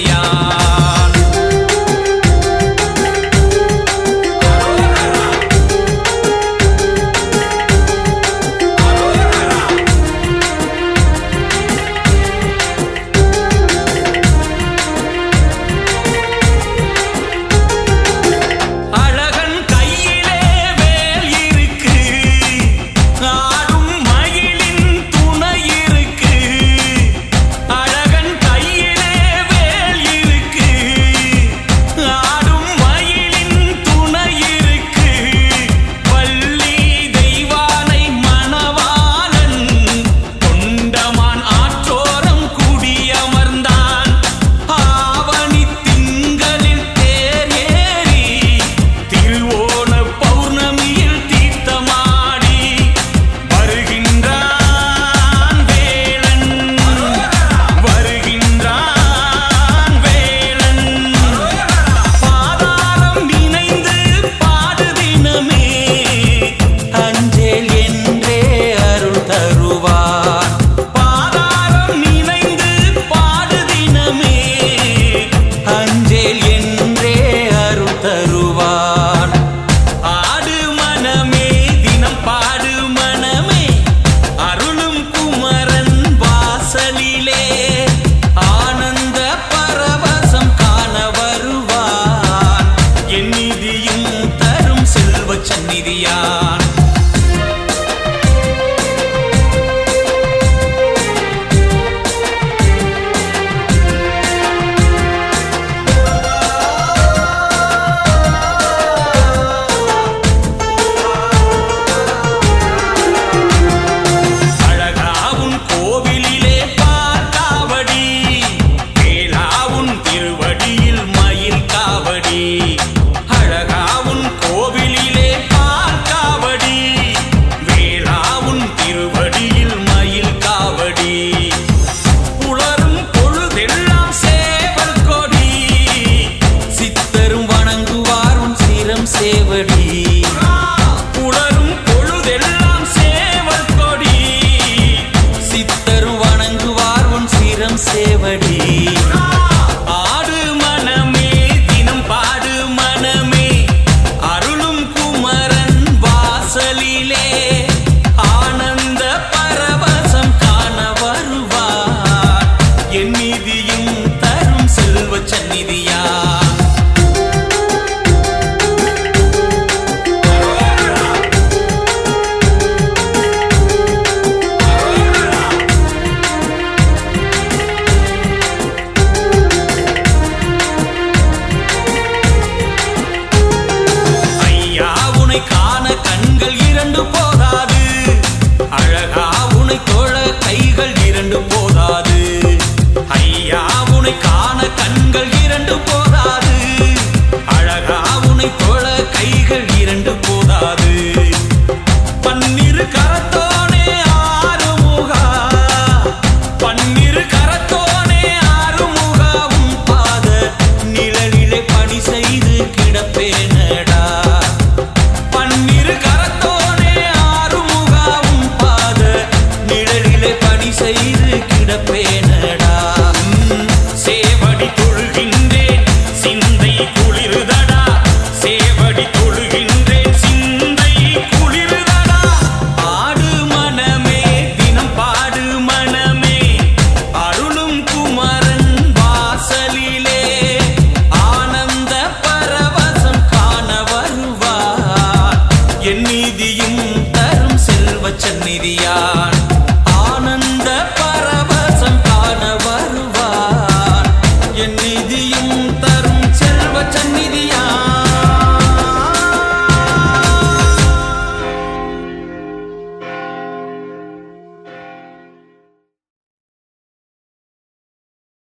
சந்நிதியான். சந்நிதியான். அழகாவும் கோவிலிலே பார்க்காவடி, வேளாவும் திருவடியில் மயில் காவடி. அழகாவும் கோவிலிலே பார்க்காவடி, வேளாவும் திருவடியில் மயில் காவடி. புலரும் பொழுதெல்லாம் சேவல் கொடி, சித்தரும் வணங்குவார் உன் சிரம் சேவடி. புலரும் பொழுதெல்லாம் சேவல் கொடி, சித்தரும் வணங்குவார் உன் சிரம் சேவடி. ஆடு மனமே தினம் பாடு மனமே, அருளும் குமரன் வாசலிலே ஆனந்த பரவசம் காண வருவார். என் நிதியும் தரும் செல்வ சந்நிதியான். ஐயா உனை காண கண்கள் இரண்டு போதாது, அழகா உனை தொழ கைகள் இரண்டு போதாது. ஐயா உனை காண கண்கள் இரண்டு போதாது, அழகா உனை தொழ கைகள் இரண்டு போதாது. பன்னிரு கரத்தோனே ஆறுமுகா, பன்னிரு கரத்தோனே ஆறுமுகா, உன் பாத நிழலிலே பணி செய்து கிடப்பேனடா. பன்னிரு கரத்தோனே ஆறுமுகா, உன் பாத நிழலிலே பணி செய்து கிடப்பேனடா. சேவடி தொழுகின்றேன் சிந்தை குளிருதடா, சேவடி தொழுகின்றேன் சிந்தை குளிருதடா. ஆடு மனமே தினம் பாடு மனமே, அருளும் குமரன் வாசலிலே ஆனந்த பரவசம் காண வருவார். என் நிதியும் தரும் செல்வ சந்நிதியான். ஆனந்த பரவசம் காண வருவார். என் நிதியும் தரும் செல்வ சந்நிதியான்.